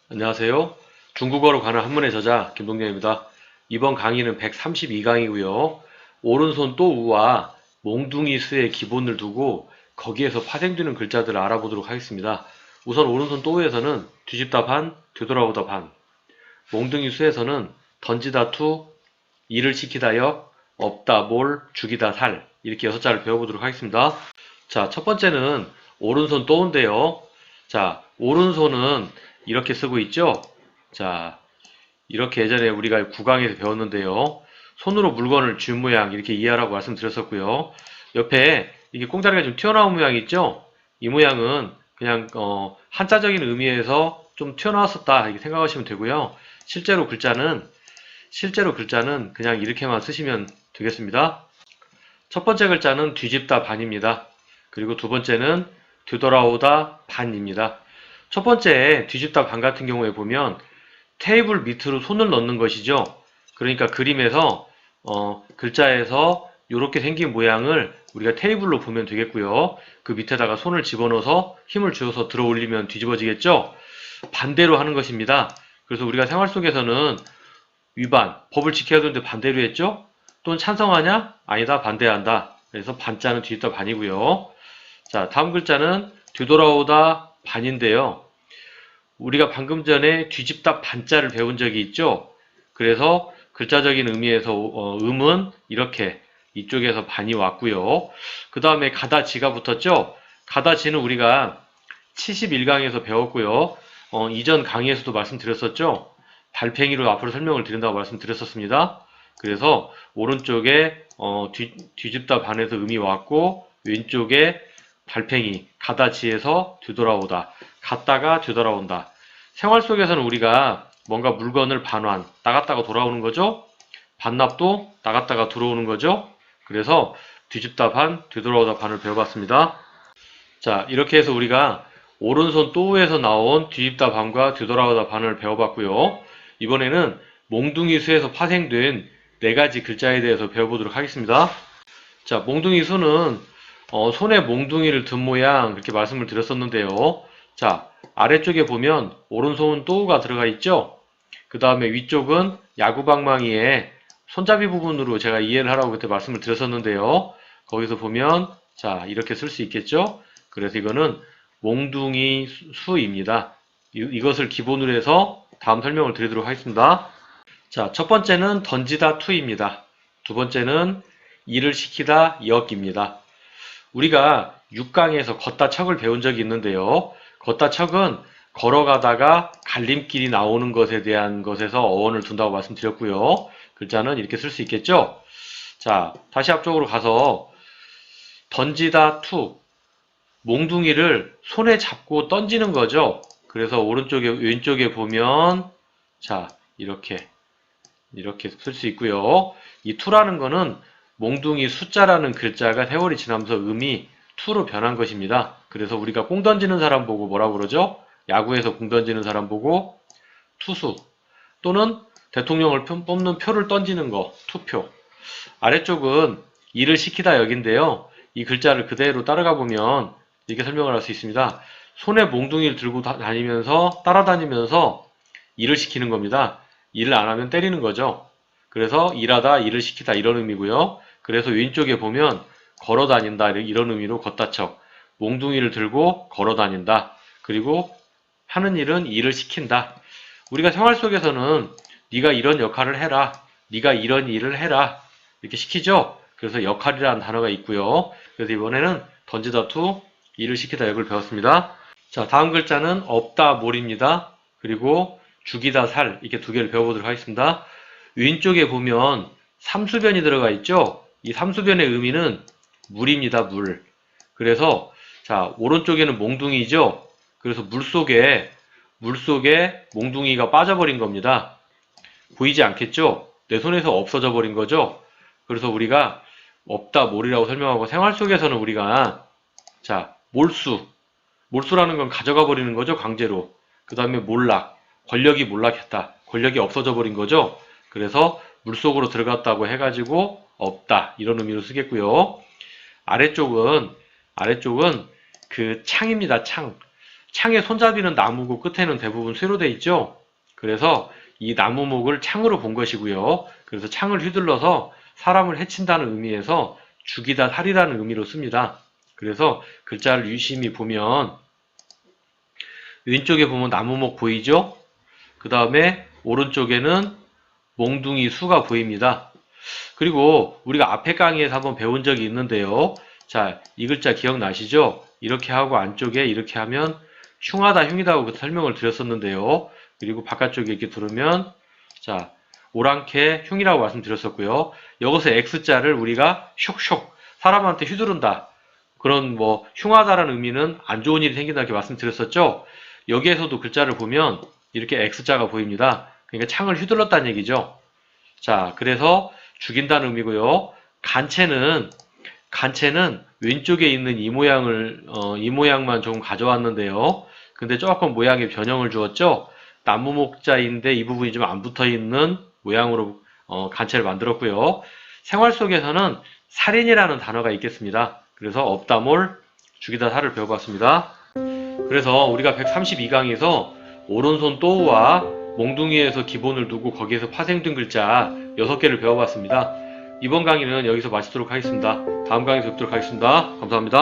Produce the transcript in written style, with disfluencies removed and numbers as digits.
안녕하세요. 중국어로 가는 한문의 저자 김동렬입니다. 이번 강의는 132강이고요. 오른손 또우와 몽둥이 수의 기본을 두고 거기에서 파생되는 글자들을 알아보도록 하겠습니다. 우선 오른손 또우에서는 뒤집다 반, 되돌아오다 반, 몽둥이 수에서는 던지다 투, 일을 시키다 역, 없다 몰, 죽이다 살 이렇게 6자를 배워보도록 하겠습니다. 자, 첫 번째는 오른손 또우인데요. 자, 오른손은 이렇게 쓰고 있죠? 자, 이렇게 예전에 우리가 구강에서 배웠는데요. 손으로 물건을 쥐는 모양 이렇게 이해하라고 말씀드렸었고요. 옆에 이게 꽁다리가 좀 튀어나온 모양이 있죠? 이 모양은 그냥 한자적인 의미에서 좀 튀어나왔었다 이렇게 생각하시면 되고요. 실제로 글자는 그냥 이렇게만 쓰시면 되겠습니다. 첫 번째 글자는 뒤집다 반입니다. 그리고 두 번째는 되돌아오다 반입니다. 첫 번째 뒤집다 반 같은 경우에 보면 테이블 밑으로 손을 넣는 것이죠. 그러니까 그림에서 글자에서 이렇게 생긴 모양을 우리가 테이블로 보면 되겠고요. 그 밑에다가 손을 집어넣어서 힘을 주어서 들어 올리면 뒤집어지겠죠. 반대로 하는 것입니다. 그래서 우리가 생활 속에서는 위반, 법을 지켜야 되는데 반대로 했죠. 또는 찬성하냐? 아니다, 반대한다. 그래서 반자는 뒤집다 반이고요. 자, 다음 글자는 되돌아오다 반인데요. 우리가 방금 전에 뒤집다 반자를 배운 적이 있죠. 그래서 글자적인 의미에서 음은 이렇게 이쪽에서 반이 왔고요. 그 다음에 가다지가 붙었죠. 가다지는 우리가 71강에서 배웠고요. 이전 강의에서도 말씀드렸었죠. 달팽이로 앞으로 설명을 드린다고 말씀드렸었습니다. 그래서 오른쪽에 뒤집다 반에서 음이 왔고 왼쪽에 달팽이, 가다지에서 되돌아오다, 갔다가 되돌아온다. 생활 속에서는 우리가 뭔가 물건을 반환, 나갔다가 돌아오는 거죠. 반납도 나갔다가 들어오는 거죠. 그래서 뒤집다 반, 되돌아오다 반을 배워봤습니다. 자, 이렇게 해서 우리가 오른손 또우에서 나온 뒤집다 반과 되돌아오다 반을 배워봤고요. 이번에는 몽둥이 수에서 파생된 4가지 글자에 대해서 배워보도록 하겠습니다. 자, 몽둥이 수는 손에 몽둥이를 든 모양 이렇게 말씀을 드렸었는데요. 자, 아래쪽에 보면 오른손은 또우가 들어가 있죠. 그 다음에 위쪽은 야구방망이에 손잡이 부분으로 제가 이해를 하라고 그때 말씀을 드렸었는데요. 거기서 보면 자, 이렇게 쓸 수 있겠죠. 그래서 이거는 몽둥이 수입니다. 이것을 기본으로 해서 다음 설명을 드리도록 하겠습니다. 자, 첫 번째는 던지다 투입니다. 두 번째는 일을 시키다 역입니다. 우리가 6강에서 걷다 척을 배운 적이 있는데요. 걷다 척은 걸어가다가 갈림길이 나오는 것에 대한 것에서 어원을 둔다고 말씀드렸고요. 글자는 이렇게 쓸 수 있겠죠. 자, 다시 앞쪽으로 가서 던지다 투, 몽둥이를 손에 잡고 던지는 거죠. 그래서 오른쪽에 왼쪽에 보면 자, 이렇게 쓸 수 있고요. 이 투라는 거는 몽둥이 숫자라는 글자가 세월이 지나면서 음이 투로 변한 것입니다. 그래서 우리가 공 던지는 사람 보고 뭐라고 그러죠? 야구에서 공 던지는 사람 보고 투수 또는 대통령을 뽑는 표를 던지는 거 투표. 아래쪽은 일을 시키다 역인데요. 이 글자를 그대로 따라가 보면 이렇게 설명을 할 수 있습니다. 손에 몽둥이를 들고 다니면서 따라다니면서 일을 시키는 겁니다. 일을 안 하면 때리는 거죠. 그래서 일하다, 일을 시키다 이런 의미고요. 그래서 왼쪽에 보면 걸어 다닌다 이런 의미로 걷다 척, 몽둥이를 들고 걸어 다닌다. 그리고 하는 일은 일을 시킨다. 우리가 생활 속에서는 네가 이런 역할을 해라. 네가 이런 일을 해라. 이렇게 시키죠. 그래서 역할이라는 단어가 있고요. 그래서 이번에는 던지다 투, 일을 시키다 역을 배웠습니다. 자, 다음 글자는 없다 몰입니다. 그리고 죽이다 살 이렇게 2개를 배워보도록 하겠습니다. 왼쪽에 보면 삼수변이 들어가 있죠. 이 삼수변의 의미는 물입니다. 물. 그래서 자, 오른쪽에는 몽둥이죠. 그래서 물속에 몽둥이가 빠져버린 겁니다. 보이지 않겠죠? 내 손에서 없어져 버린 거죠. 그래서 우리가 없다 몰이라고 설명하고 생활 속에서는 우리가 자, 몰수라는 건 가져가 버리는 거죠. 강제로. 그 다음에 몰락, 권력이 몰락했다. 권력이 없어져 버린 거죠. 그래서 물속으로 들어갔다고 해가지고 없다 이런 의미로 쓰겠고요. 아래쪽은 그 창입니다. 창. 창의 손잡이는 나무고 끝에는 대부분 쇠로 되어 있죠. 그래서 이 나무목을 창으로 본 것이고요. 그래서 창을 휘둘러서 사람을 해친다는 의미에서 죽이다 살이라는 의미로 씁니다. 그래서 글자를 유심히 보면 왼쪽에 보면 나무목 보이죠? 그 다음에 오른쪽에는 몽둥이 수가 보입니다. 그리고 우리가 앞에 강의에서 한번 배운 적이 있는데요. 자, 이 글자 기억나시죠? 이렇게 하고 안쪽에 이렇게 하면 흉하다, 흉이다고 설명을 드렸었는데요. 그리고 바깥쪽에 이렇게 두르면 자, 오랑캐 흉이라고 말씀드렸었고요. 여기서 X자를 우리가 쇽쇽 사람한테 휘두른다. 그런 뭐 흉하다라는 의미는 안 좋은 일이 생긴다 이렇게 말씀드렸었죠. 여기에서도 글자를 보면 이렇게 X자가 보입니다. 그러니까 창을 휘둘렀다는 얘기죠. 자, 그래서 죽인다는 의미고요. 간체는 왼쪽에 있는 이 모양만 조금 가져왔는데요. 근데 조금 모양에 변형을 주었죠. 나무 목자인데 이 부분이 좀 안 붙어 있는 모양으로 간체를 만들었고요. 생활 속에서는 살인이라는 단어가 있겠습니다. 그래서 업다몰, 죽이다 살을 배워봤습니다. 그래서 우리가 132강에서 오른손 또우와 몽둥이에서 기본을 두고 거기에서 파생된 글자 6개를 배워봤습니다. 이번 강의는 여기서 마치도록 하겠습니다. 다음 강의에서 뵙도록 하겠습니다. 감사합니다.